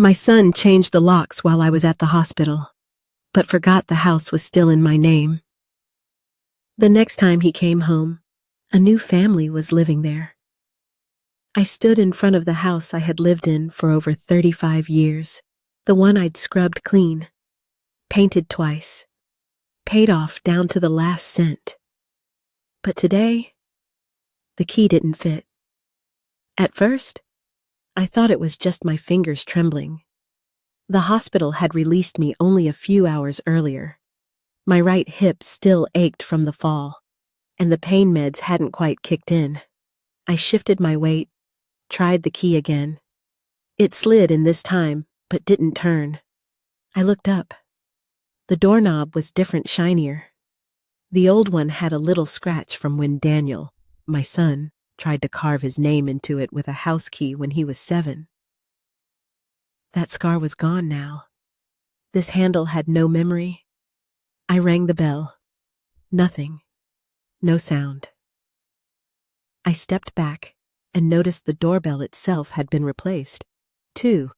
My son changed the locks while I was at the hospital, but forgot the house was still in my name. The next time he came home, a new family was living there. I stood in front of the house I had lived in for over 35 years, the one I'd scrubbed clean, painted twice, paid off down to the last cent. But today, the key didn't fit. At first, I thought it was just my fingers trembling. The hospital had released me only a few hours earlier. My right hip still ached from the fall, and the pain meds hadn't quite kicked in. I shifted my weight, tried the key again. It slid in this time, but didn't turn. I looked up. The doorknob was different, shinier. The old one had a little scratch from when Daniel, my son, tried to carve his name into it with a house key when he was 7. That scar was gone now. This handle had no memory. I rang the bell. Nothing. No sound. I stepped back and noticed the doorbell itself had been replaced. 2.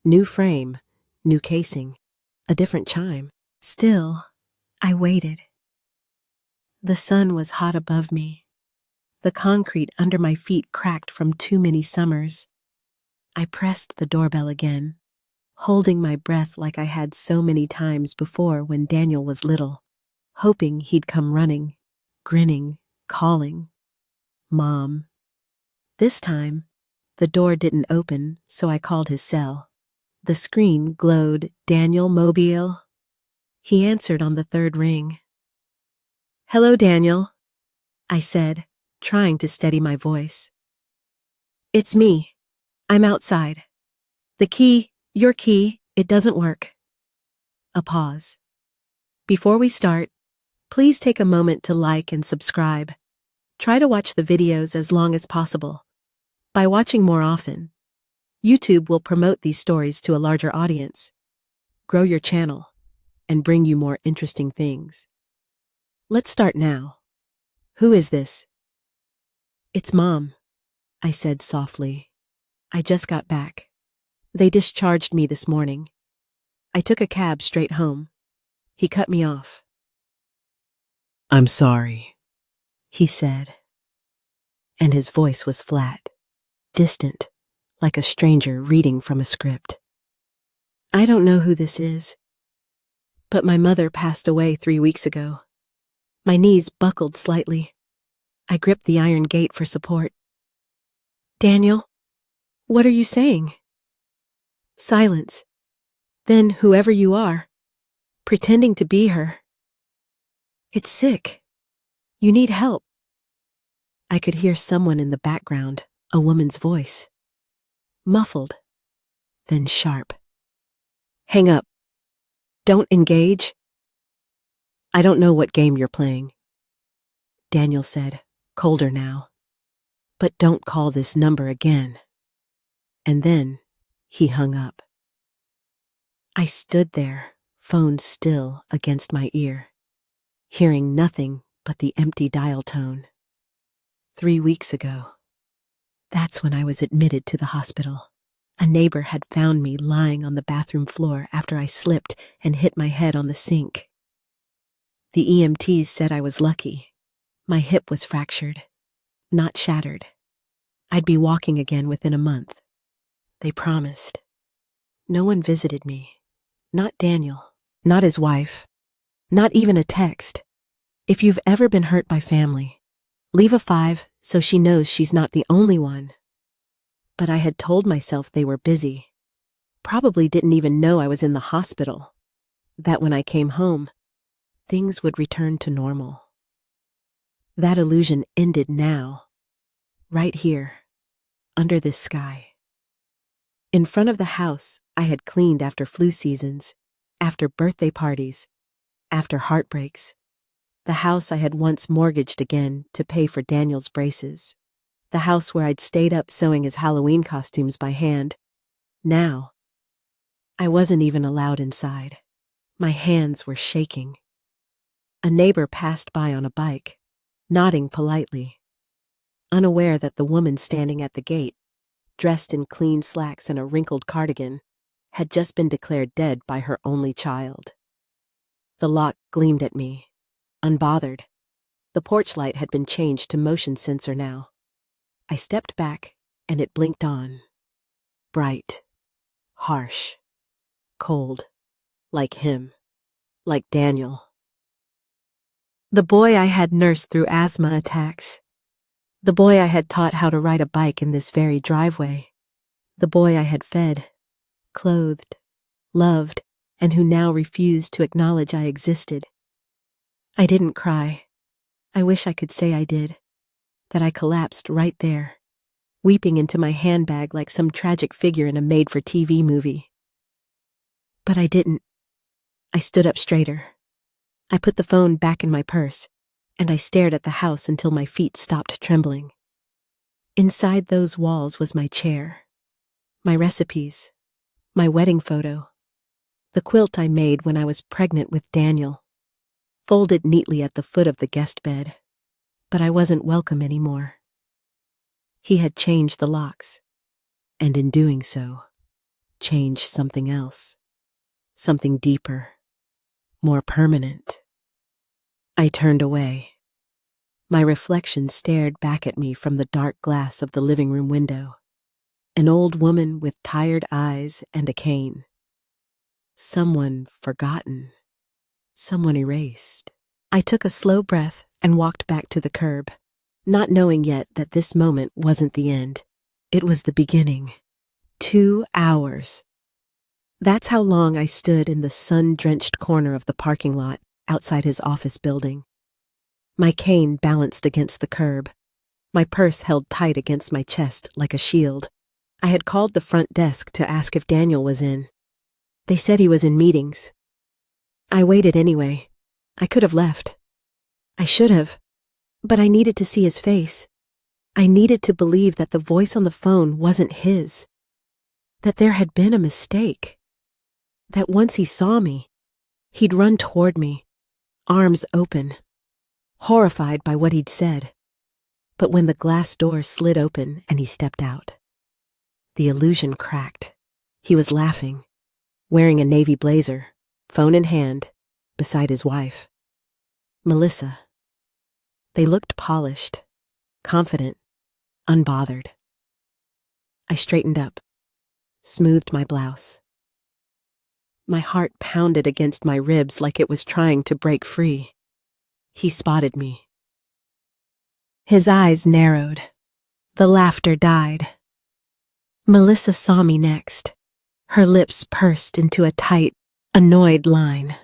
New frame, new casing, a different chime. Still, I waited. The sun was hot above me. The concrete under my feet cracked from too many summers. I pressed the doorbell again, holding my breath like I had so many times before when Daniel was little, hoping he'd come running, grinning, calling, "Mom." This time, the door didn't open, so I called his cell. The screen glowed, "Daniel Mobile." He answered on the 3rd ring. "Hello, Daniel," I said, trying to steady my voice. "It's me. I'm outside. The key, your key, it doesn't work." A pause. "Before we start, please take a moment to like and subscribe. Try to watch the videos as long as possible. By watching more often, YouTube will promote these stories to a larger audience, grow your channel, and bring you more interesting things. Let's start now. Who is this?" "It's Mom," I said softly. "I just got back. They discharged me this morning. I took a cab straight home. He cut me off." "I'm sorry," he said. And his voice was flat, distant, like a stranger reading from a script. "I don't know who this is, but my mother passed away 3 weeks ago." My knees buckled slightly. I gripped the iron gate for support. "Daniel, what are you saying?" Silence. Then whoever you are, pretending to be her. "It's sick. You need help." I could hear someone in the background, a woman's voice. Muffled, then sharp. "Hang up. Don't engage." "I don't know what game you're playing," Daniel said, colder now. "But don't call this number again." And then he hung up. I stood there, phone still against my ear, hearing nothing but the empty dial tone. 3 weeks ago. That's when I was admitted to the hospital. A neighbor had found me lying on the bathroom floor after I slipped and hit my head on the sink. The EMTs said I was lucky. My hip was fractured, not shattered. I'd be walking again within a month. They promised. No one visited me. Not Daniel, not his wife, not even a text. If you've ever been hurt by family, leave a 5 so she knows she's not the only one. But I had told myself they were busy. Probably didn't even know I was in the hospital. That when I came home, things would return to normal. That illusion ended now, right here, under this sky. In front of the house I had cleaned after flu seasons, after birthday parties, after heartbreaks. The house I had once mortgaged again to pay for Daniel's braces. The house where I'd stayed up sewing his Halloween costumes by hand. Now, I wasn't even allowed inside. My hands were shaking. A neighbor passed by on a bike, nodding politely, unaware that the woman standing at the gate, dressed in clean slacks and a wrinkled cardigan, had just been declared dead by her only child. The lock gleamed at me, unbothered. The porch light had been changed to motion sensor now. I stepped back, and it blinked on. Bright, harsh, cold, like him, like Daniel. The boy I had nursed through asthma attacks. The boy I had taught how to ride a bike in this very driveway. The boy I had fed, clothed, loved, and who now refused to acknowledge I existed. I didn't cry. I wish I could say I did, that I collapsed right there, weeping into my handbag like some tragic figure in a made-for-TV movie. But I didn't. I stood up straighter. I put the phone back in my purse, and I stared at the house until my feet stopped trembling. Inside those walls was my chair, my recipes, my wedding photo, the quilt I made when I was pregnant with Daniel, folded neatly at the foot of the guest bed. But I wasn't welcome anymore. He had changed the locks, and in doing so, changed something else, something deeper, more permanent. I turned away. My reflection stared back at me from the dark glass of the living room window. An old woman with tired eyes and a cane. Someone forgotten. Someone erased. I took a slow breath and walked back to the curb, not knowing yet that this moment wasn't the end. It was the beginning. 2 hours. That's how long I stood in the sun-drenched corner of the parking lot outside his office building. My cane balanced against the curb, my purse held tight against my chest like a shield. I had called the front desk to ask if Daniel was in. They said he was in meetings. I waited anyway. I could have left. I should have. But I needed to see his face. I needed to believe that the voice on the phone wasn't his. That there had been a mistake. That once he saw me, he'd run toward me, arms open, horrified by what he'd said. But when the glass door slid open and he stepped out, the illusion cracked. He was laughing, wearing a navy blazer, phone in hand, beside his wife, Melissa. They looked polished, confident, unbothered. I straightened up, smoothed my blouse. My heart pounded against my ribs like it was trying to break free. He spotted me. His eyes narrowed. The laughter died. Melissa saw me next. Her lips pursed into a tight, annoyed line.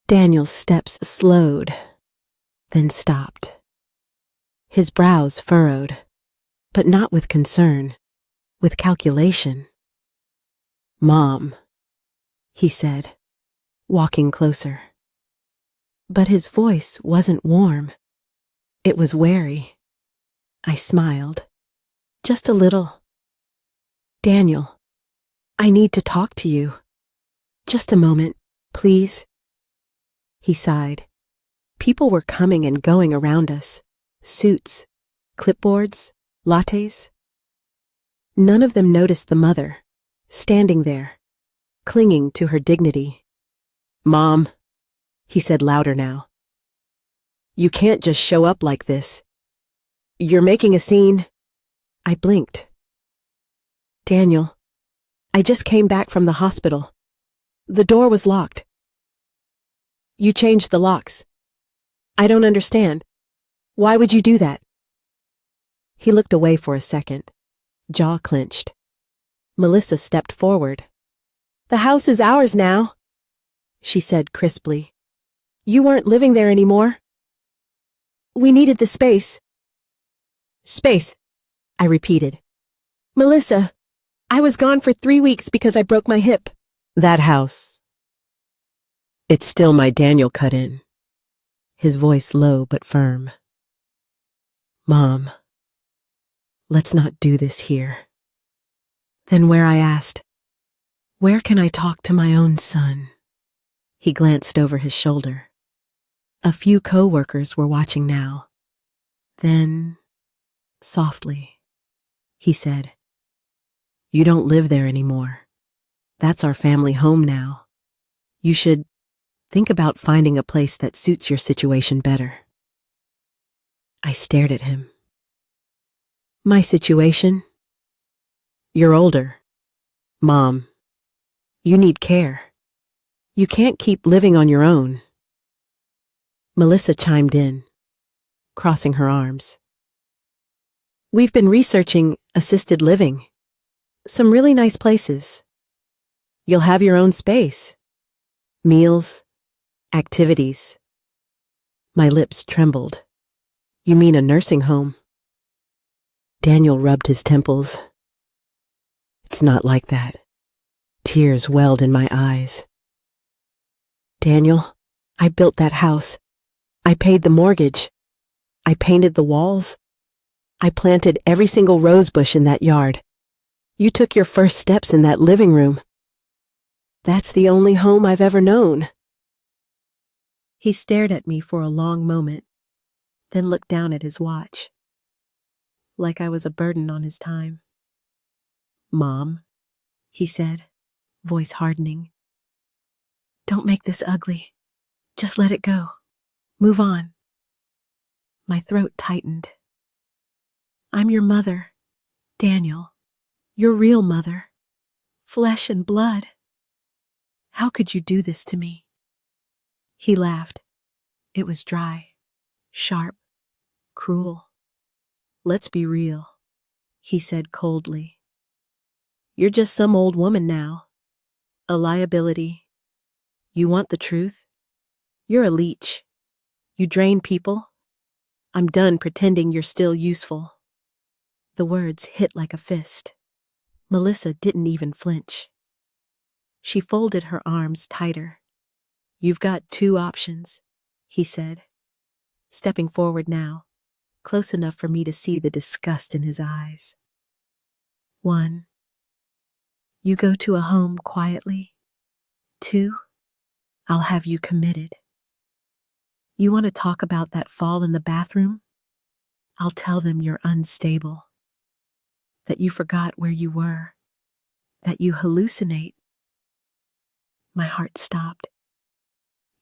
Daniel's steps slowed, then stopped. His brows furrowed, but not with concern, with calculation. "Mom," he said, walking closer. But his voice wasn't warm. It was wary. I smiled. Just a little. "Daniel, I need to talk to you. Just a moment, please." He sighed. People were coming and going around us. Suits, clipboards, lattes. None of them noticed the mother, standing there, clinging to her dignity. "Mom," he said louder now. "You can't just show up like this. You're making a scene." I blinked. "Daniel, I just came back from the hospital. The door was locked. You changed the locks. I don't understand. Why would you do that?" He looked away for a second, jaw clenched. Melissa stepped forward. "The house is ours now," she said crisply. "You weren't living there anymore. We needed the space." "Space," I repeated. "Melissa, I was gone for 3 weeks because I broke my hip." "That house. It's still my Daniel cut in." His voice low but firm. "Mom, let's not do this here." Then where I asked, "Where can I talk to my own son?" He glanced over his shoulder. A few co-workers were watching now. Then, softly, he said, "You don't live there anymore. That's our family home now. You should think about finding a place that suits your situation better. I stared at him. My situation? You're older. Mom, you need care. You can't keep living on your own. Melissa chimed in, crossing her arms. We've been researching assisted living. Some really nice places. You'll have your own space. Meals, activities. My lips trembled. You mean a nursing home? Daniel rubbed his temples. It's not like that. Tears welled in my eyes. Daniel, I built that house. I paid the mortgage. I painted the walls. I planted every single rose bush in that yard. You took your first steps in that living room. That's the only home I've ever known. He stared at me for a long moment, then looked down at his watch, like I was a burden on his time. Mom, he said, voice hardening. Don't make this ugly. Just let it go. Move on. My throat tightened. I'm your mother, Daniel. Your real mother. Flesh and blood. How could you do this to me? He laughed. It was dry, sharp, cruel. Let's be real, he said coldly. You're just some old woman now. A liability. You want the truth? You're a leech. You drain people. I'm done pretending you're still useful. The words hit like a fist. Melissa didn't even flinch. She folded her arms tighter. You've got two options, he said, stepping forward now, close enough for me to see the disgust in his eyes. 1. You go to a home quietly. 2. I'll have you committed. You want to talk about that fall in the bathroom? I'll tell them you're unstable, that you forgot where you were, that you hallucinate. My heart stopped.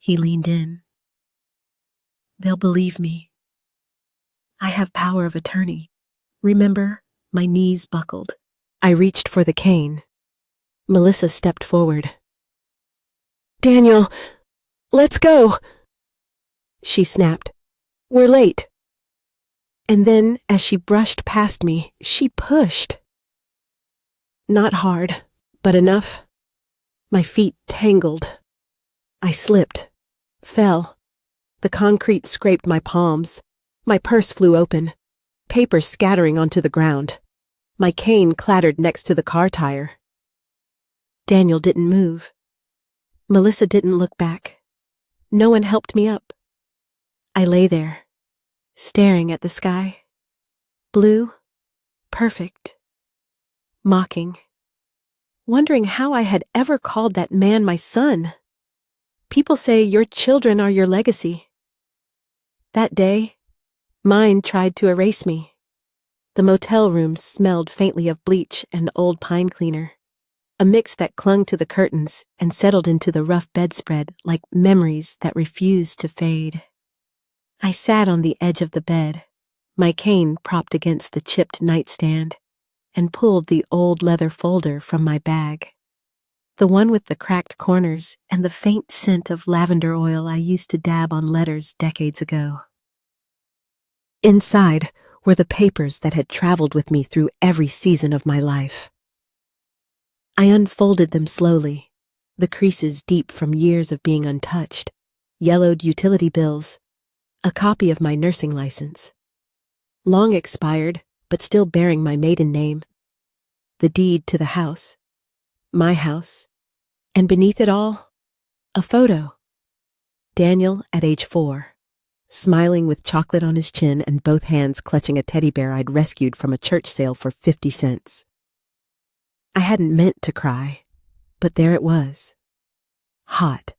He leaned in. They'll believe me. I have power of attorney. Remember, my knees buckled. I reached for the cane. Melissa stepped forward. Daniel, let's go, she snapped. We're late. And then, as she brushed past me, she pushed. Not hard, but enough. My feet tangled. I slipped, fell. The concrete scraped my palms. My purse flew open, paper scattering onto the ground. My cane clattered next to the car tire. Daniel didn't move. Melissa didn't look back. No one helped me up. I lay there, staring at the sky. Blue, perfect, mocking, wondering how I had ever called that man my son. People say your children are your legacy. That day, mine tried to erase me. The motel room smelled faintly of bleach and old pine cleaner, a mix that clung to the curtains and settled into the rough bedspread like memories that refused to fade. I sat on the edge of the bed, my cane propped against the chipped nightstand, and pulled the old leather folder from my bag, the one with the cracked corners and the faint scent of lavender oil I used to dab on letters decades ago. Inside were the papers that had traveled with me through every season of my life. I unfolded them slowly, the creases deep from years of being untouched, yellowed utility bills, a copy of my nursing license, long expired but still bearing my maiden name, the deed to the house, my house, and beneath it all, a photo. Daniel at age 4, smiling with chocolate on his chin and both hands clutching a teddy bear I'd rescued from a church sale for 50 cents. I hadn't meant to cry, but there it was. Hot,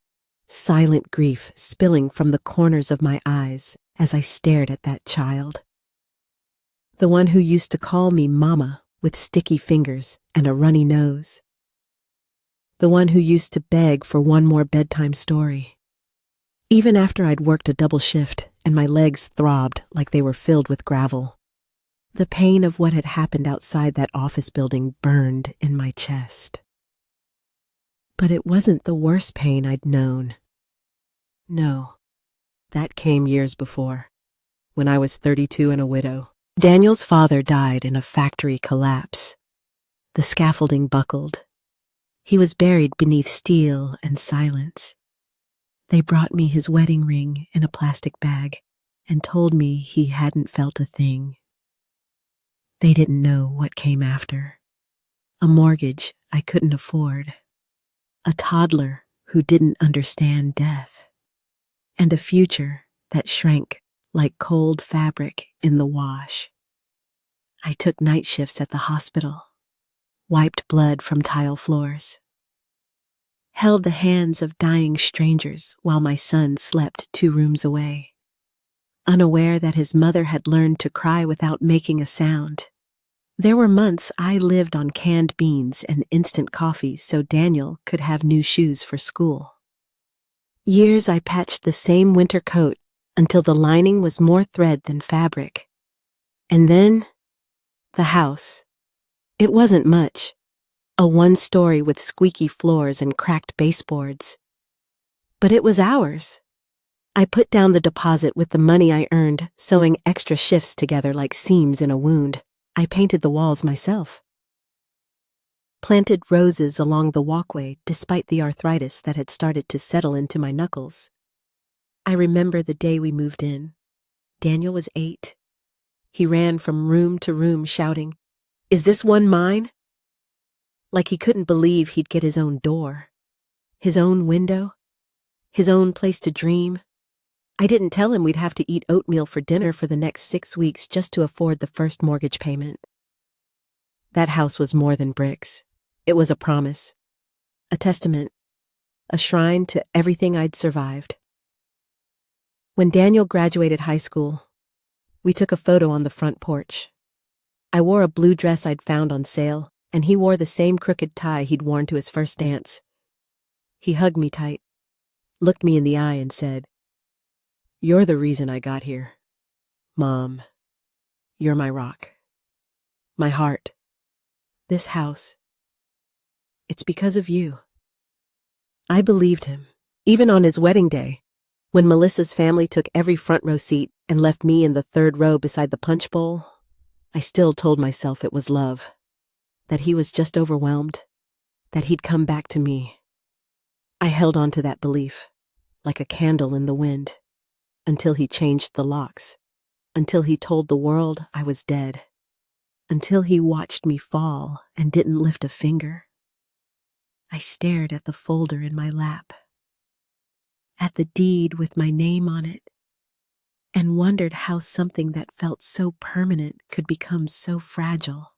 silent grief spilling from the corners of my eyes as I stared at that child. The one who used to call me Mama with sticky fingers and a runny nose. the one who used to beg for one more bedtime story. Even after I'd worked a double shift and my legs throbbed like they were filled with gravel, the pain of what had happened outside that office building burned in my chest. But it wasn't the worst pain I'd known. No, that came years before, when I was 32 and a widow. Daniel's father died in a factory collapse. The scaffolding buckled. He was buried beneath steel and silence. They brought me his wedding ring in a plastic bag and told me he hadn't felt a thing. They didn't know what came after. A mortgage I couldn't afford. A toddler who didn't understand death. And a future that shrank like cold fabric in the wash. I took night shifts at the hospital, wiped blood from tile floors, held the hands of dying strangers while my son slept 2 rooms away, unaware that his mother had learned to cry without making a sound. There were months I lived on canned beans and instant coffee so Daniel could have new shoes for school. Years I patched the same winter coat until the lining was more thread than fabric. And then, the house. It wasn't much. A 1-story with squeaky floors and cracked baseboards. But it was ours. I put down the deposit with the money I earned, sewing extra shifts together like seams in a wound. I painted the walls myself. Planted roses along the walkway despite the arthritis that had started to settle into my knuckles. I remember the day we moved in. Daniel was 8. He ran from room to room shouting, "Is this one mine?" Like he couldn't believe he'd get his own door, his own window, his own place to dream. I didn't tell him we'd have to eat oatmeal for dinner for the next 6 weeks just to afford the first mortgage payment. That house was more than bricks. It was a promise, a testament, a shrine to everything I'd survived. When Daniel graduated high school, we took a photo on the front porch. I wore a blue dress I'd found on sale, and he wore the same crooked tie he'd worn to his first dance. He hugged me tight, looked me in the eye and said, "You're the reason I got here. Mom, you're my rock, my heart, this house. It's because of you." I believed him, even on his wedding day, when Melissa's family took every front row seat and left me in the 3rd row beside the punch bowl. I still told myself it was love, that he was just overwhelmed, that he'd come back to me. I held on to that belief, like a candle in the wind, until he changed the locks, until he told the world I was dead, until he watched me fall and didn't lift a finger. I stared at the folder in my lap, at the deed with my name on it, and wondered how something that felt so permanent could become so fragile.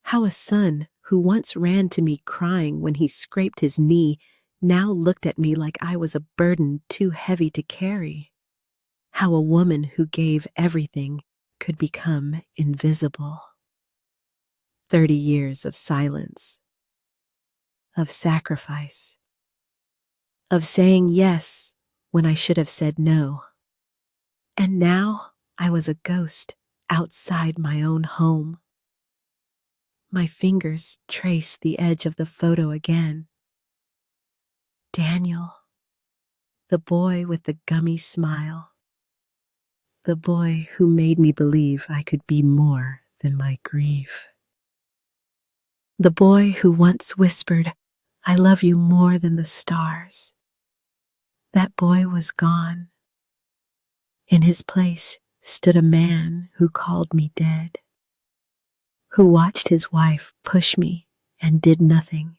How a son who once ran to me crying when he scraped his knee now looked at me like I was a burden too heavy to carry. How a woman who gave everything could become invisible. 30 years of silence, of sacrifice, of saying yes when I should have said no. And now I was a ghost outside my own home. My fingers traced the edge of the photo again. Daniel, the boy with the gummy smile. The boy who made me believe I could be more than my grief. The boy who once whispered, "I love you more than the stars." That boy was gone. In his place stood a man who called me dead, who watched his wife push me and did nothing,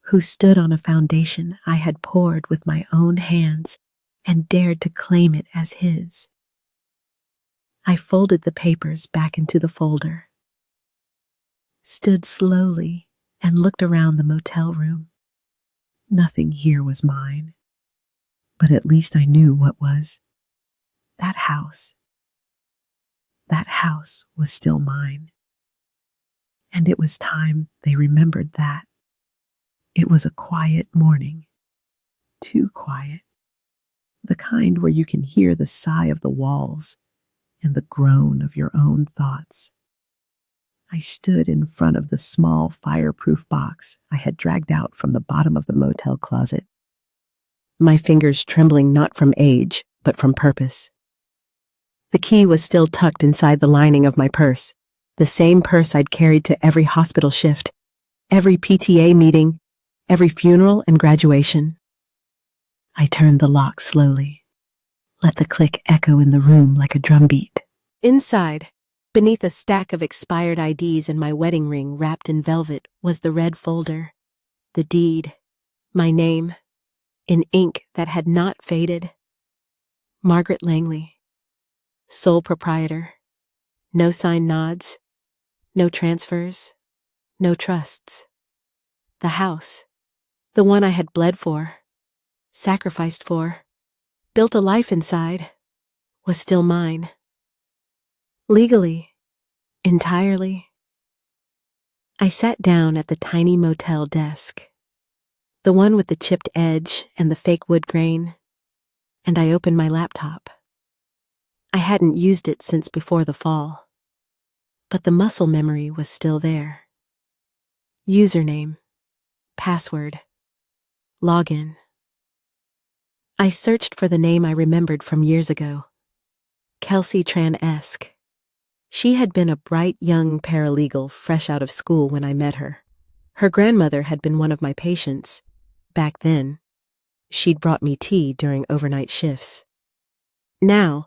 who stood on a foundation I had poured with my own hands and dared to claim it as his. I folded the papers back into the folder, stood slowly and looked around the motel room. Nothing here was mine, but at least I knew what was. That house was still mine. And it was time they remembered that. It was a quiet morning, too quiet, the kind where you can hear the sigh of the walls and the groan of your own thoughts. I stood in front of the small fireproof box I had dragged out from the bottom of the motel closet, my fingers trembling not from age, but from purpose. The key was still tucked inside the lining of my purse, the same purse I'd carried to every hospital shift, every PTA meeting, every funeral and graduation. I turned the lock slowly, let the click echo in the room like a drumbeat. Inside, beneath a stack of expired IDs and my wedding ring wrapped in velvet, was the red folder, the deed, my name, in ink that had not faded. Margaret Langley, sole proprietor, no sign nods, no transfers, no trusts. The house, the one I had bled for, sacrificed for, built a life inside, was still mine. Legally, entirely. I sat down at the tiny motel desk, the one with the chipped edge and the fake wood grain, and I opened my laptop. I hadn't used it since before the fall, but the muscle memory was still there. Username, password, login. I searched for the name I remembered from years ago, Kelsey Tran-esque. She had been a bright young paralegal fresh out of school when I met her. Her grandmother had been one of my patients. Back then, she'd brought me tea during overnight shifts. Now,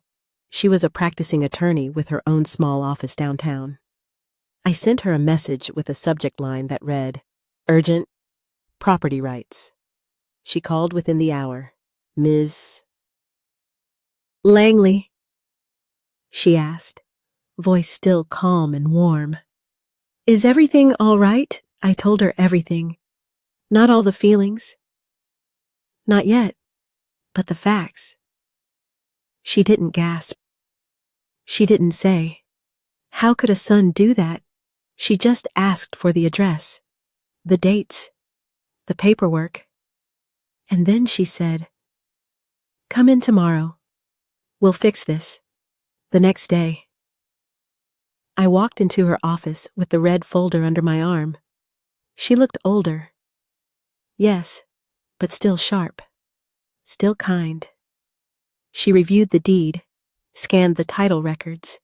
she was a practicing attorney with her own small office downtown. I sent her a message with a subject line that read, "Urgent, property rights." She called within the hour. "Ms. Langley?" she asked, voice still calm and warm. "Is everything all right?" I told her everything. Not all the feelings. Not yet, but the facts. She didn't gasp. She didn't say, "How could a son do that?" She just asked for the address, the dates, the paperwork. And then she said, "Come in tomorrow. We'll fix this." The next day. I walked into her office with the red folder under my arm. She looked older. Yes, but still sharp. Still kind. She reviewed the deed, scanned the title records,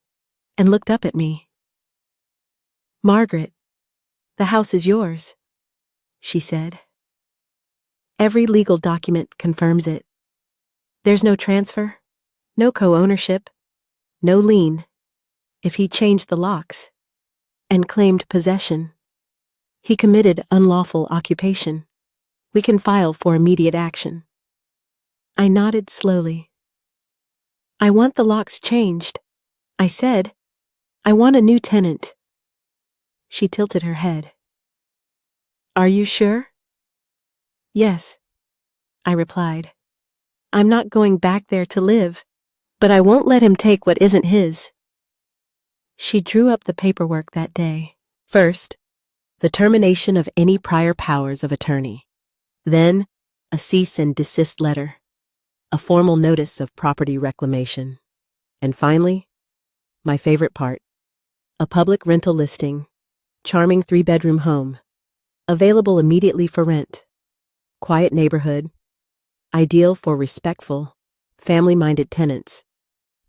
and looked up at me. "Margaret, the house is yours," she said. "Every legal document confirms it. There's no transfer, no co-ownership, no lien. If he changed the locks and claimed possession, he committed unlawful occupation. We can file for immediate action." I nodded slowly. "I want the locks changed," I said. "I want a new tenant." She tilted her head. "Are you sure?" "Yes," I replied. "I'm not going back there to live, but I won't let him take what isn't his." She drew up the paperwork that day. First, the termination of any prior powers of attorney. Then, a cease and desist letter, a formal notice of property reclamation. And finally, my favorite part, a public rental listing, charming 3-bedroom home, available immediately for rent, quiet neighborhood, ideal for respectful, family-minded tenants,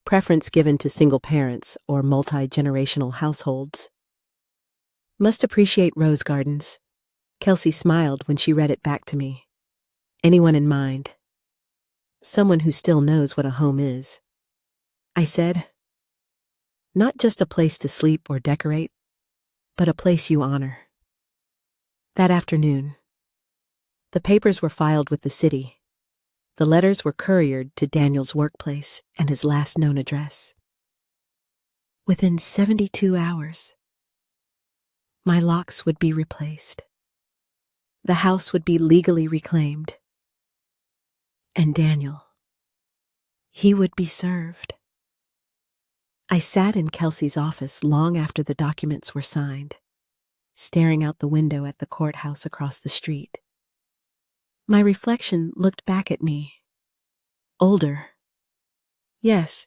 preference given to single parents or multi-generational households. "Must appreciate rose gardens." Kelsey smiled when she read it back to me. "Anyone in mind? Someone who still knows what a home is." I said, "Not just a place to sleep or decorate, but a place you honor." That afternoon, the papers were filed with the city. The letters were couriered to Daniel's workplace and his last known address. Within 72 hours, my locks would be replaced. The house would be legally reclaimed. And Daniel, he would be served. I sat in Kelsey's office long after the documents were signed, staring out the window at the courthouse across the street. My reflection looked back at me. Older. Yes.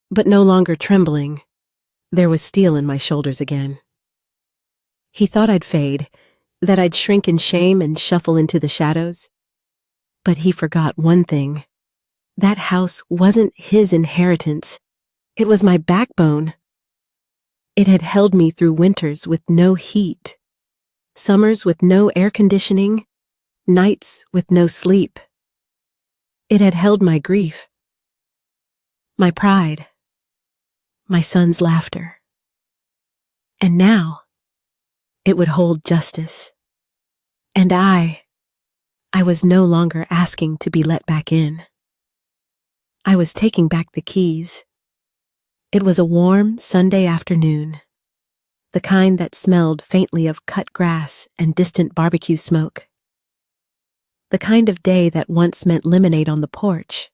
But no longer trembling. There was steel in my shoulders again. He thought I'd fade, that I'd shrink in shame and shuffle into the shadows. But he forgot one thing. That house wasn't his inheritance. It was my backbone. It had held me through winters with no heat, summers with no air conditioning, nights with no sleep. It had held my grief, my pride, my son's laughter. And now, it would hold justice. And I was no longer asking to be let back in. I was taking back the keys. It was a warm Sunday afternoon, the kind that smelled faintly of cut grass and distant barbecue smoke. The kind of day that once meant lemonade on the porch,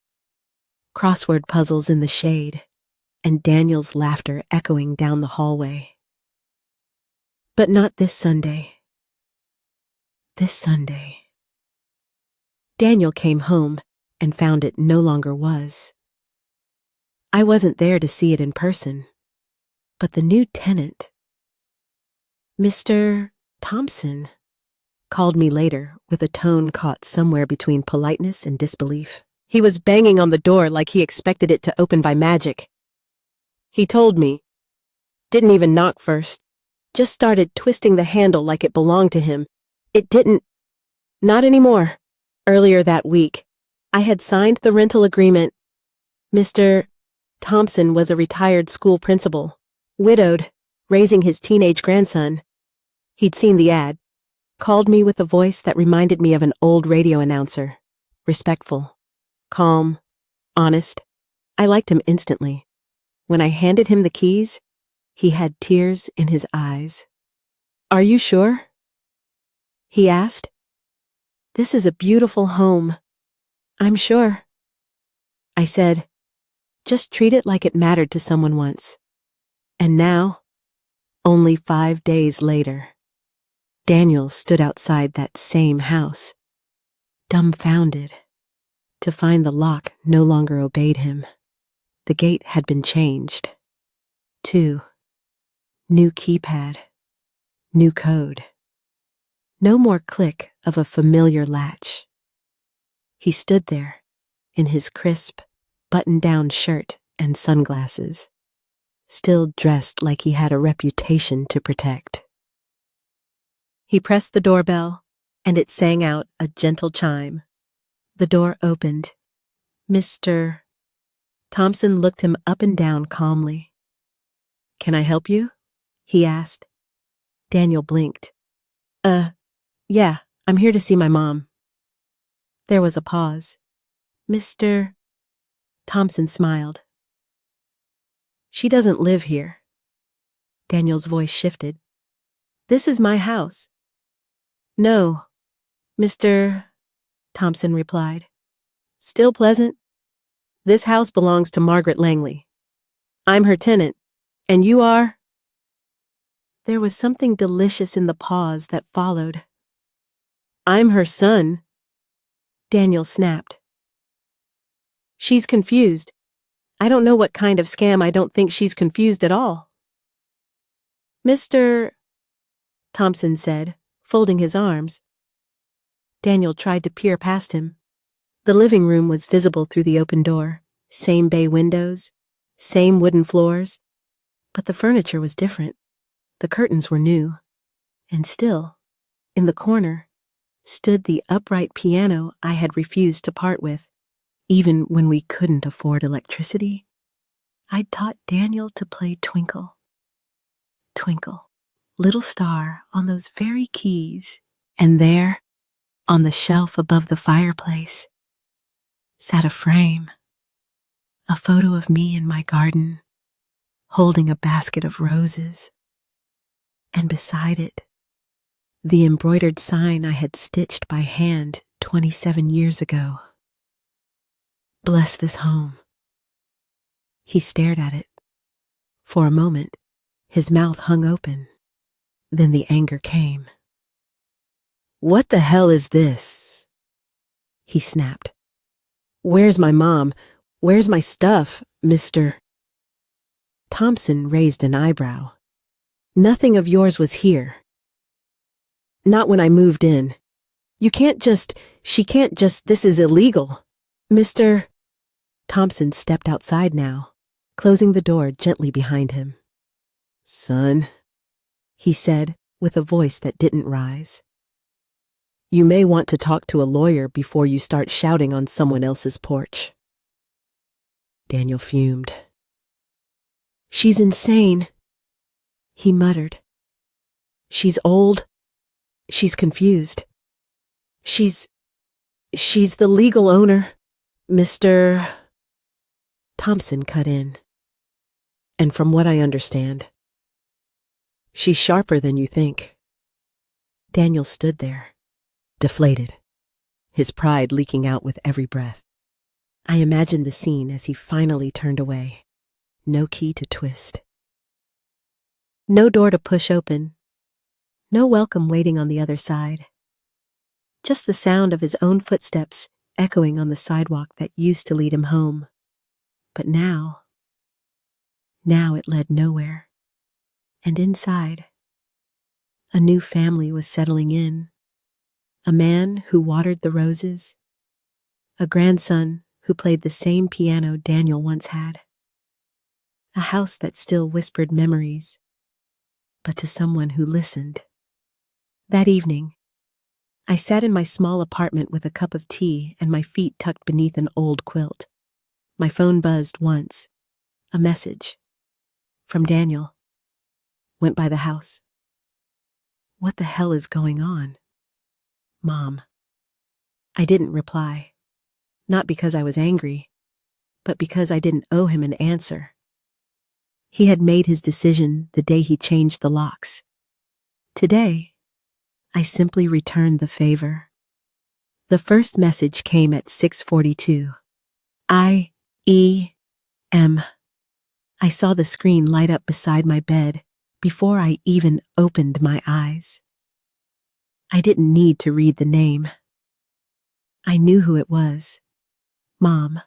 crossword puzzles in the shade, and Daniel's laughter echoing down the hallway. But not this Sunday. This Sunday. Daniel came home and found it no longer was. I wasn't there to see it in person, but the new tenant, Mr. Thompson, called me later with a tone caught somewhere between politeness and disbelief. He was banging on the door like he expected it to open by magic. He told me, didn't even knock first, just started twisting the handle like it belonged to him. It didn't. Not anymore. Earlier that week, I had signed the rental agreement. Mr. Thompson was a retired school principal, widowed, raising his teenage grandson. He'd seen the ad, called me with a voice that reminded me of an old radio announcer. Respectful, calm, honest. I liked him instantly. When I handed him the keys, he had tears in his eyes. "Are you sure?" he asked. "This is a beautiful home." "I'm sure." I said, "Just treat it like it mattered to someone once." And now, only 5 days later, Daniel stood outside that same house, dumbfounded, to find the lock no longer obeyed him. The gate had been changed. 2. New keypad. New code. No more click of a familiar latch. He stood there, in his crisp, button-down shirt and sunglasses, still dressed like he had a reputation to protect. He pressed the doorbell, and it sang out a gentle chime. The door opened. Mr. Thompson looked him up and down calmly. "Can I help you?" he asked. Daniel blinked. Yeah, I'm here to see my mom." There was a pause. Mr. Thompson smiled. "She doesn't live here." Daniel's voice shifted. "This is my house." "No," Mr. Thompson replied. "Still pleasant. This house belongs to Margaret Langley. I'm her tenant, and you are—" There was something delicious in the pause that followed. "I'm her son," Daniel snapped. "She's confused. I don't know what kind of scam. I don't think she's confused at all." "Mr. Thompson said, folding his arms. Daniel tried to peer past him. The living room was visible through the open door, same bay windows, same wooden floors, but the furniture was different. The curtains were new, and still, in the corner, stood the upright piano I had refused to part with, even when we couldn't afford electricity. I'd taught Daniel to play Twinkle. Twinkle, little star on those very keys, and there, on the shelf above the fireplace, sat a frame, a photo of me in my garden, holding a basket of roses, and beside it, the embroidered sign I had stitched by hand 27 years ago. "Bless this home." He stared at it. For a moment, his mouth hung open, Then the anger came. "What the hell is this?" he snapped. "Where's my mom? Where's my stuff, Mr. Thompson raised an eyebrow. "Nothing of yours was here. Not when I moved in. She can't just, this is illegal. Mr. Thompson stepped outside now, closing the door gently behind him. "Son," he said with a voice that didn't rise, "you may want to talk to a lawyer before you start shouting on someone else's porch." Daniel fumed. "She's insane," he muttered. "She's old. She's confused. She's the legal owner, Mr. Thompson cut in. "And from what I understand, she's sharper than you think." Daniel stood there, deflated, his pride leaking out with every breath. I imagined the scene as he finally turned away. No key to twist. No door to push open. No welcome waiting on the other side. Just the sound of his own footsteps echoing on the sidewalk that used to lead him home. But now it led nowhere. And inside, a new family was settling in. A man who watered the roses. A grandson who played the same piano Daniel once had. A house that still whispered memories, but to someone who listened. That evening, I sat in my small apartment with a cup of tea and my feet tucked beneath an old quilt. My phone buzzed once. A message. From Daniel. Went by the house. "What the hell is going on?" "Mom." I didn't reply. Not because I was angry, but because I didn't owe him an answer. He had made his decision the day he changed the locks. Today, I simply returned the favor. The first message came at 6:42. I.E.M. I saw the screen light up beside my bed before I even opened my eyes. I didn't need to read the name. I knew who it was. "Mom,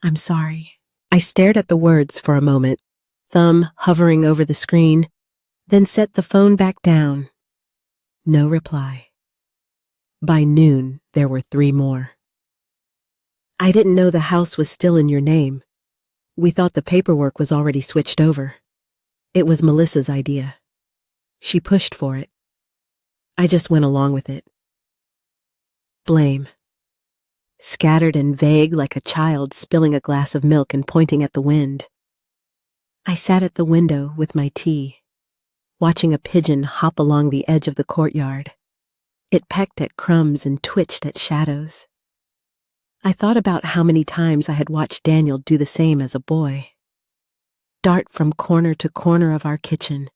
I'm sorry." I stared at the words for a moment, thumb hovering over the screen, then set the phone back down. No reply. By noon, there were 3 more. "I didn't know the house was still in your name. We thought the paperwork was already switched over. It was Melissa's idea. She pushed for it. I just went along with it." Blame. Scattered and vague like a child spilling a glass of milk and pointing at the wind. I sat at the window with my tea, watching a pigeon hop along the edge of the courtyard. It pecked at crumbs and twitched at shadows. I thought about how many times I had watched Daniel do the same as a boy. Dart from corner to corner of our kitchen,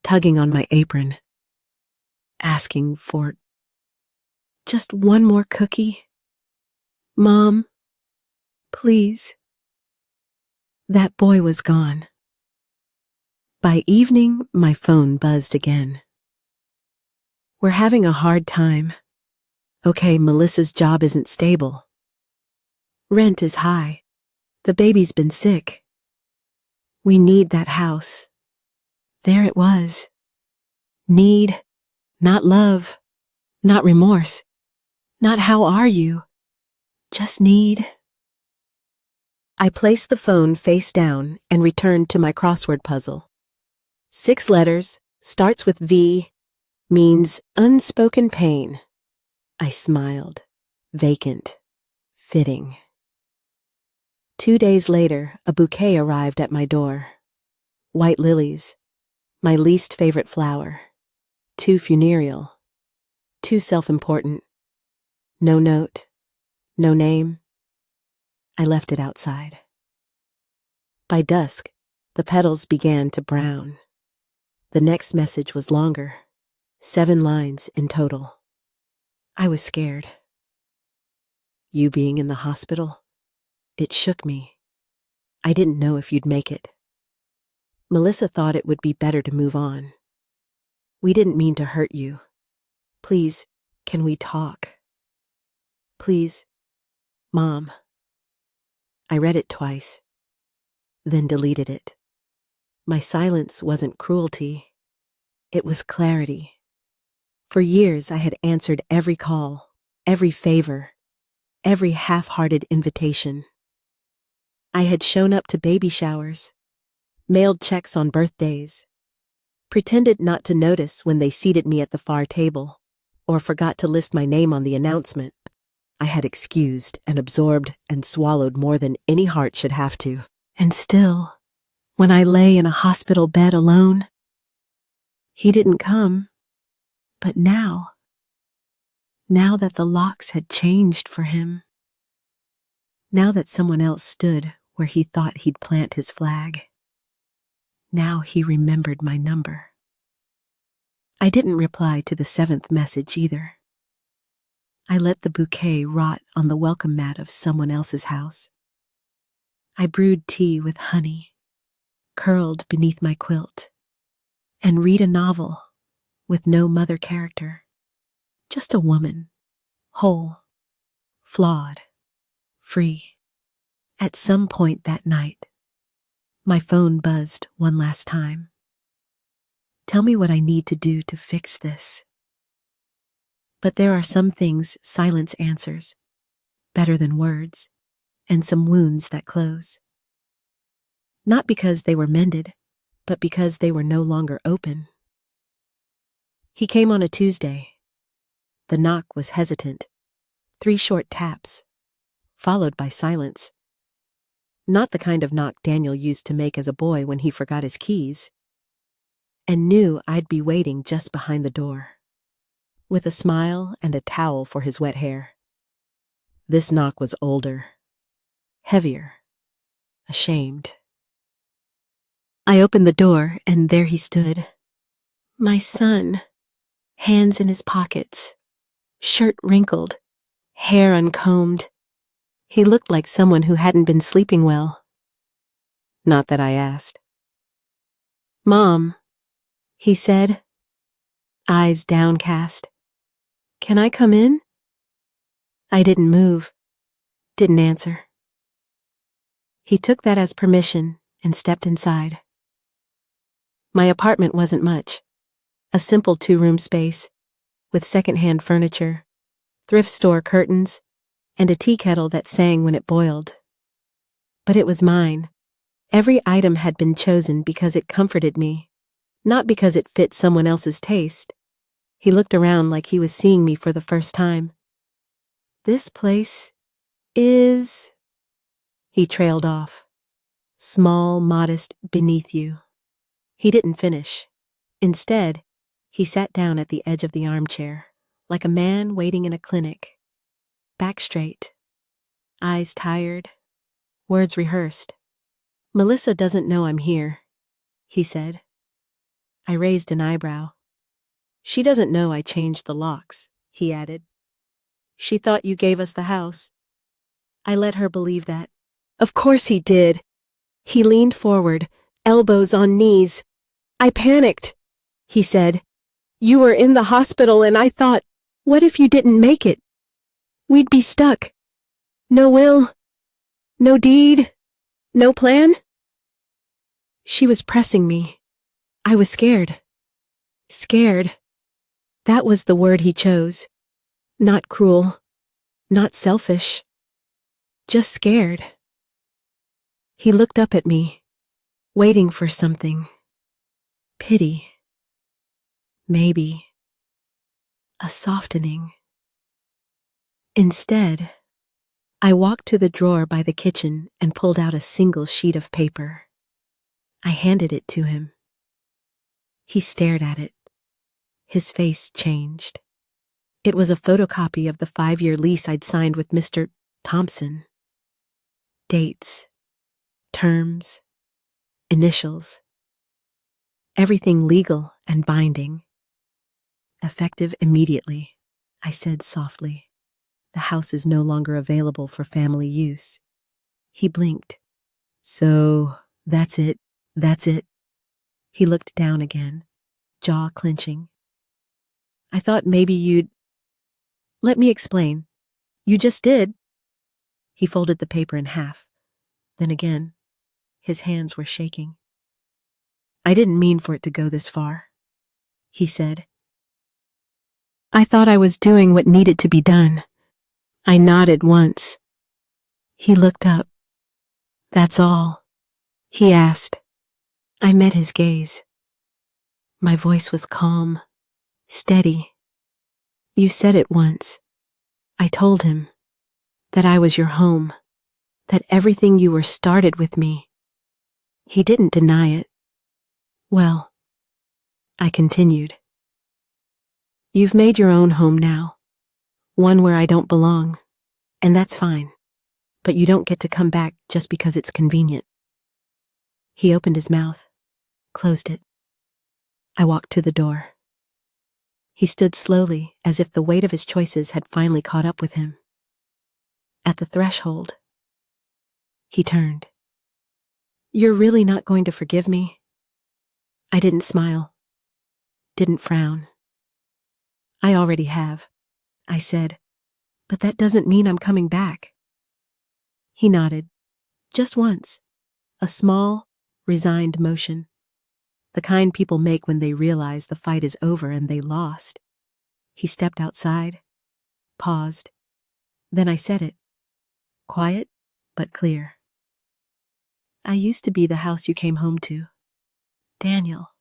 tugging on my apron, asking for just one more cookie. "Mom, please." That boy was gone. By evening, my phone buzzed again. "We're having a hard time. Okay, Melissa's job isn't stable. Rent is high. The baby's been sick. We need that house." There it was. Need, not love, not remorse, not how are you, just need. I placed the phone face down and returned to my crossword puzzle. 6 letters, starts with V, means unspoken pain. I smiled, vacant, fitting. 2 days later, a bouquet arrived at my door. White lilies, my least favorite flower. Too funereal, too self-important. No note, no name. I left it outside. By dusk, the petals began to brown. The next message was longer, 7 lines in total. I was scared. "You being in the hospital, it shook me. I didn't know if you'd make it. Melissa thought it would be better to move on. We didn't mean to hurt you. Please, can we talk? Please, Mom. I read it twice, then deleted it. My silence wasn't cruelty. It was clarity. For years, I had answered every call, every favor, every half-hearted invitation. I had shown up to baby showers, mailed checks on birthdays, pretended not to notice when they seated me at the far table, or forgot to list my name on the announcement. I had excused and absorbed and swallowed more than any heart should have to. And still, when I lay in a hospital bed alone, he didn't come. But now that the locks had changed for him, now that someone else stood where he thought he'd plant his flag, now he remembered my number. I didn't reply to the 7th message either. I let the bouquet rot on the welcome mat of someone else's house. I brewed tea with honey, curled beneath my quilt, and read a novel with no mother character, just a woman, whole, flawed, free. At some point that night, my phone buzzed one last time. Tell me what I need to do to fix this. But there are some things silence answers, better than words, and some wounds that close. Not because they were mended, but because they were no longer open. He came on a Tuesday. The knock was hesitant, 3 short taps, followed by silence. Not the kind of knock Daniel used to make as a boy when he forgot his keys, and knew I'd be waiting just behind the door, with a smile and a towel for his wet hair. This knock was older, heavier, ashamed. I opened the door, and there he stood. My son, hands in his pockets, shirt wrinkled, hair uncombed. He looked like someone who hadn't been sleeping well. Not that I asked. Mom, he said, eyes downcast. Can I come in? I didn't move, didn't answer. He took that as permission and stepped inside. My apartment wasn't much, a simple 2-room space with second-hand furniture, thrift store curtains, and a tea kettle that sang when it boiled. But it was mine. Every item had been chosen because it comforted me, not because it fit someone else's taste. He looked around like he was seeing me for the first time. This place is... He trailed off. Small, modest, beneath you. He didn't finish. Instead, he sat down at the edge of the armchair, like a man waiting in a clinic. Back straight, eyes tired, words rehearsed. Melissa doesn't know I'm here, he said. I raised an eyebrow. She doesn't know I changed the locks, he added. She thought you gave us the house. I let her believe that. Of course he did. He leaned forward, elbows on knees. I panicked, he said. You were in the hospital and I thought, what if you didn't make it? We'd be stuck. No will, no deed, no plan. She was pressing me. I was scared. Scared. That was the word he chose. Not cruel, not selfish, just scared. He looked up at me, waiting for something. Pity. Maybe. A softening. Instead, I walked to the drawer by the kitchen and pulled out a single sheet of paper. I handed it to him. He stared at it. His face changed. It was a photocopy of the 5-year lease I'd signed with Mr. Thompson. Dates, terms, initials. Everything legal and binding. Effective immediately, I said softly. The house is no longer available for family use. He blinked. So, that's it. He looked down again, jaw clenching. I thought maybe you'd... Let me explain. You just did. He folded the paper in half. Then again, his hands were shaking. I didn't mean for it to go this far, he said. I thought I was doing what needed to be done. I nodded once. He looked up. That's all, he asked. I met his gaze. My voice was calm, steady. You said it once. I told him that I was your home, that everything you were started with me. He didn't deny it. Well, I continued. You've made your own home now, one where I don't belong, and that's fine, but you don't get to come back just because it's convenient. He opened his mouth, closed it. I walked to the door. He stood slowly, as if the weight of his choices had finally caught up with him. At the threshold, he turned. You're really not going to forgive me? I didn't smile, didn't frown. I already have, I said, but that doesn't mean I'm coming back. He nodded, just once, a small, resigned motion, the kind people make when they realize the fight is over and they lost. He stepped outside, paused, then I said it, quiet but clear. I used to be the house you came home to, Daniel.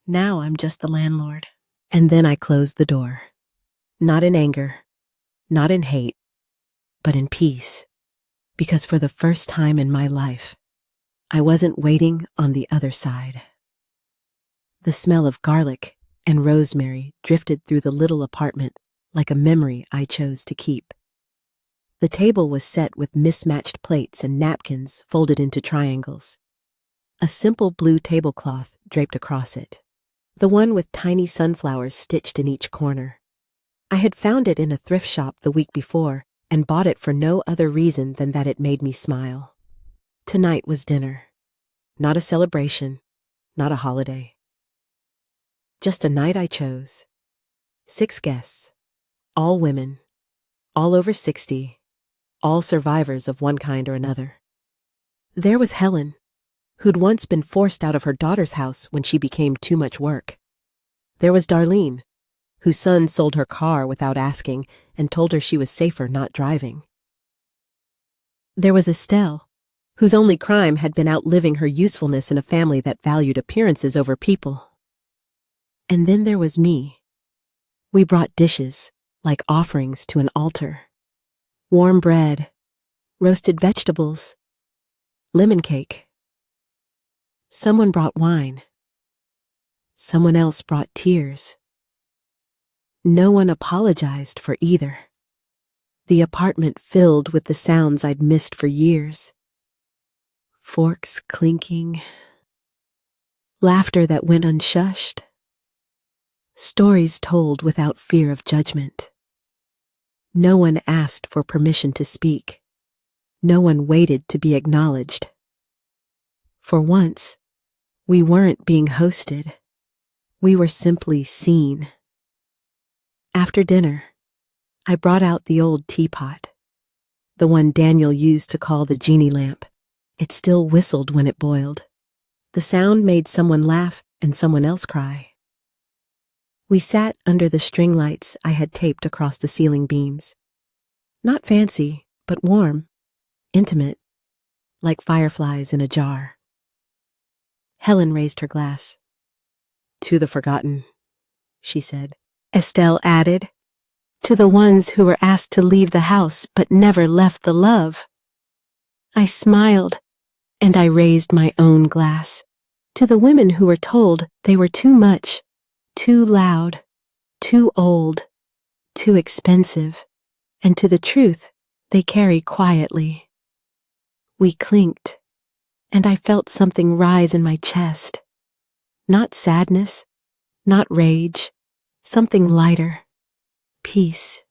Now I'm just the landlord. And then I closed the door, not in anger, not in hate, but in peace, because for the first time in my life, I wasn't waiting on the other side. The smell of garlic and rosemary drifted through the little apartment like a memory I chose to keep. The table was set with mismatched plates and napkins folded into triangles. A simple blue tablecloth draped across it, the one with tiny sunflowers stitched in each corner. I had found it in a thrift shop the week before and bought it for no other reason than that it made me smile. Tonight was dinner. Not a celebration, not a holiday. Just a night I chose. 6 guests, all women, all over 60, all survivors of one kind or another. There was Helen, who'd once been forced out of her daughter's house when she became too much work. There was Darlene, whose son sold her car without asking and told her she was safer not driving. There was Estelle, whose only crime had been outliving her usefulness in a family that valued appearances over people. And then there was me. We brought dishes, like offerings to an altar. Warm bread, roasted vegetables, lemon cake. Someone brought wine. Someone else brought tears. No one apologized for either. The apartment filled with the sounds I'd missed for years. Forks clinking. Laughter that went unshushed. Stories told without fear of judgment. No one asked for permission to speak. No one waited to be acknowledged. For once, we weren't being hosted. We were simply seen. After dinner, I brought out the old teapot, the one Daniel used to call the genie lamp. It still whistled when it boiled. The sound made someone laugh and someone else cry. We sat under the string lights I had taped across the ceiling beams. Not fancy, but warm, intimate, like fireflies in a jar. Helen raised her glass. To the forgotten, she said. Estelle added, to the ones who were asked to leave the house but never left the love. I smiled, and I raised my own glass. To the women who were told they were too much, too loud, too old, too expensive, and to the truth they carry quietly. We clinked, and I felt something rise in my chest. Not sadness, not rage, something lighter. Peace.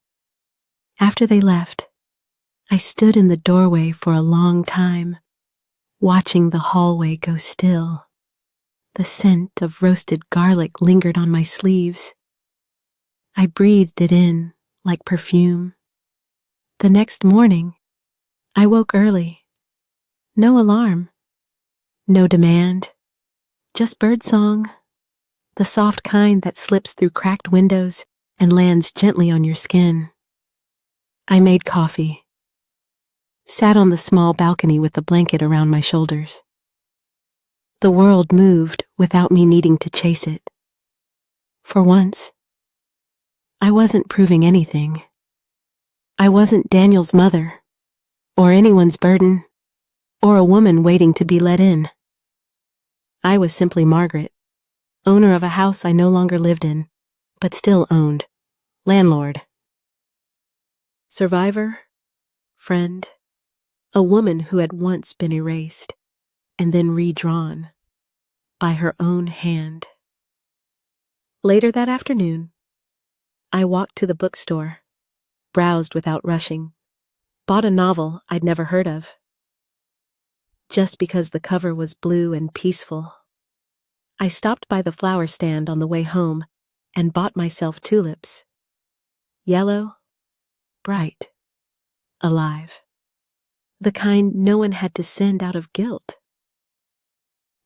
After they left, I stood in the doorway for a long time, watching the hallway go still. The scent of roasted garlic lingered on my sleeves. I breathed it in like perfume. The next morning, I woke early. No alarm, no demand, just birdsong, the soft kind that slips through cracked windows and lands gently on your skin. I made coffee, sat on the small balcony with a blanket around my shoulders. The world moved without me needing to chase it. For once, I wasn't proving anything. I wasn't Daniel's mother, or anyone's burden, or a woman waiting to be let in. I was simply Margaret, owner of a house I no longer lived in, but still owned. Landlord. Survivor, friend, a woman who had once been erased and then redrawn by her own hand. Later that afternoon, I walked to the bookstore, browsed without rushing, bought a novel I'd never heard of. Just because the cover was blue and peaceful, I stopped by the flower stand on the way home and bought myself tulips. Yellow, bright, alive. The kind no one had to send out of guilt.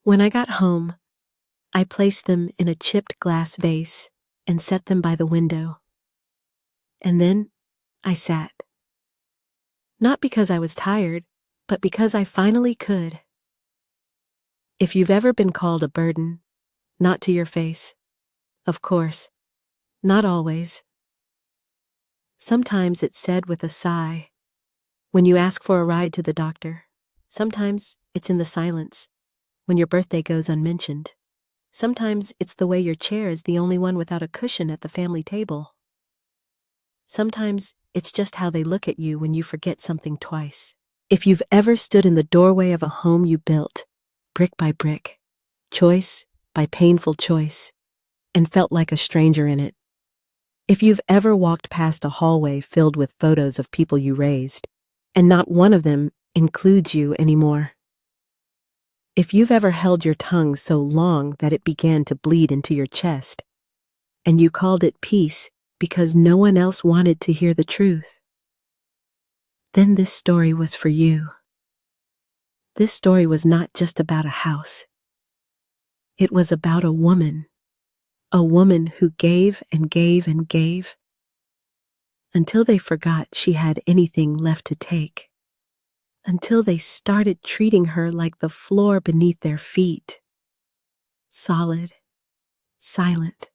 When I got home, I placed them in a chipped glass vase and set them by the window. And then I sat. Not because I was tired, but because I finally could. If you've ever been called a burden, not to your face, of course, not always. Sometimes it's said with a sigh, when you ask for a ride to the doctor. Sometimes it's in the silence, when your birthday goes unmentioned. Sometimes it's the way your chair is the only one without a cushion at the family table. Sometimes it's just how they look at you when you forget something twice. If you've ever stood in the doorway of a home you built, brick by brick, choice by painful choice, and felt like a stranger in it. If you've ever walked past a hallway filled with photos of people you raised, and not one of them includes you anymore. If you've ever held your tongue so long that it began to bleed into your chest, and you called it peace because no one else wanted to hear the truth, then this story was for you. This story was not just about a house. It was about a woman who gave and gave and gave until they forgot she had anything left to take, until they started treating her like the floor beneath their feet, solid, silent,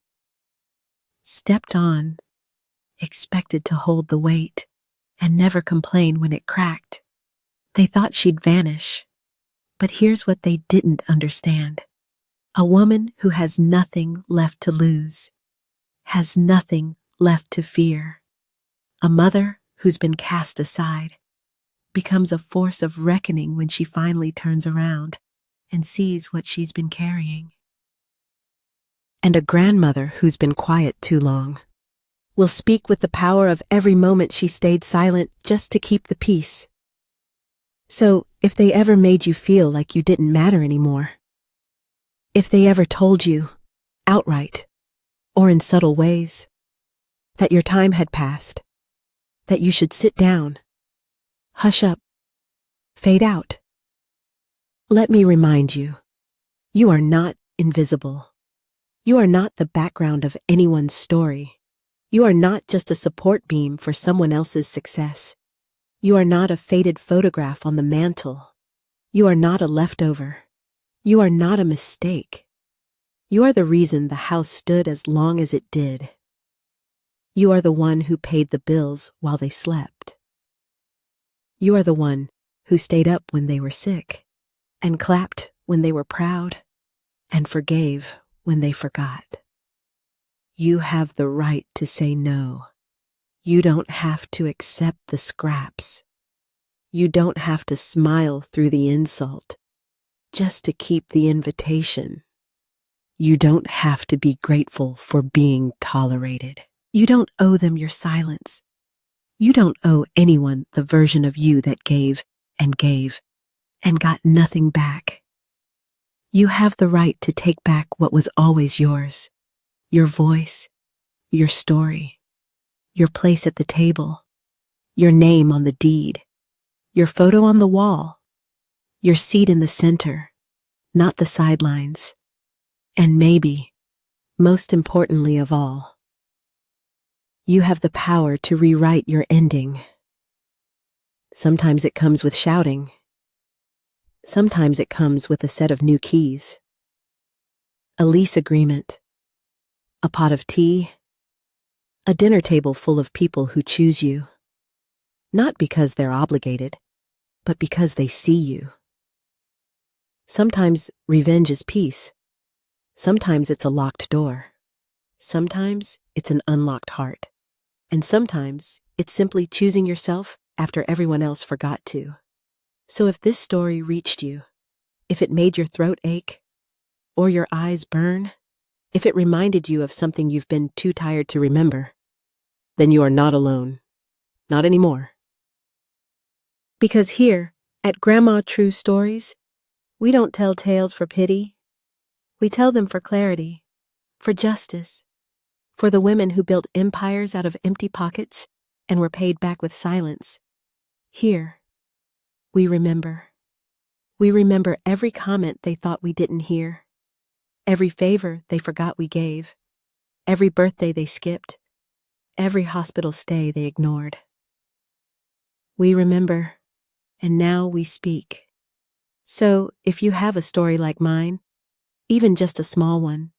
stepped on, expected to hold the weight, and never complain when it cracked. They thought she'd vanish, but here's what they didn't understand. A woman who has nothing left to lose, has nothing left to fear. A mother who's been cast aside becomes a force of reckoning when she finally turns around and sees what she's been carrying. And a grandmother who's been quiet too long will speak with the power of every moment she stayed silent just to keep the peace. So, if they ever made you feel like you didn't matter anymore, if they ever told you, outright, or in subtle ways, that your time had passed, that you should sit down, hush up, fade out, let me remind you, you are not invisible. You are not the background of anyone's story. You are not just a support beam for someone else's success. You are not a faded photograph on the mantle. You are not a leftover. You are not a mistake. You are the reason the house stood as long as it did. You are the one who paid the bills while they slept. You are the one who stayed up when they were sick, and clapped when they were proud, and forgave when they forgot. You have the right to say no. You don't have to accept the scraps. You don't have to smile through the insult just to keep the invitation. You don't have to be grateful for being tolerated. You don't owe them your silence. You don't owe anyone the version of you that gave and got nothing back. You have the right to take back what was always yours. Your voice, your story, your place at the table, your name on the deed, your photo on the wall, your seat in the center, not the sidelines. And maybe, most importantly of all, you have the power to rewrite your ending. Sometimes it comes with shouting. Sometimes it comes with a set of new keys. A lease agreement, a pot of tea, a dinner table full of people who choose you. Not because they're obligated, but because they see you. Sometimes revenge is peace. Sometimes it's a locked door. Sometimes it's an unlocked heart. And sometimes it's simply choosing yourself after everyone else forgot to. So if this story reached you, if it made your throat ache, or your eyes burn, if it reminded you of something you've been too tired to remember, then you are not alone. Not anymore. Because here, at Grandma True Stories, we don't tell tales for pity. We tell them for clarity, for justice, for the women who built empires out of empty pockets and were paid back with silence. Here, we remember. We remember every comment they thought we didn't hear, every favor they forgot we gave, every birthday they skipped, every hospital stay they ignored. We remember, and now we speak. So, if you have a story like mine, even just a small one,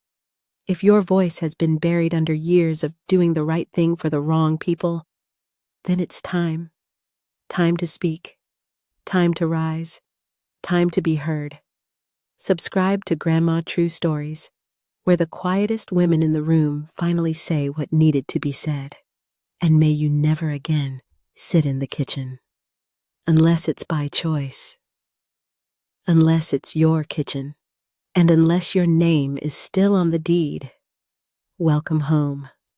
if your voice has been buried under years of doing the right thing for the wrong people, then it's time. Time to speak. Time to rise. Time to be heard. Subscribe to Grandma True Stories, where the quietest women in the room finally say what needed to be said. And may you never again sit in the kitchen. Unless it's by choice. Unless it's your kitchen. And unless your name is still on the deed. Welcome home.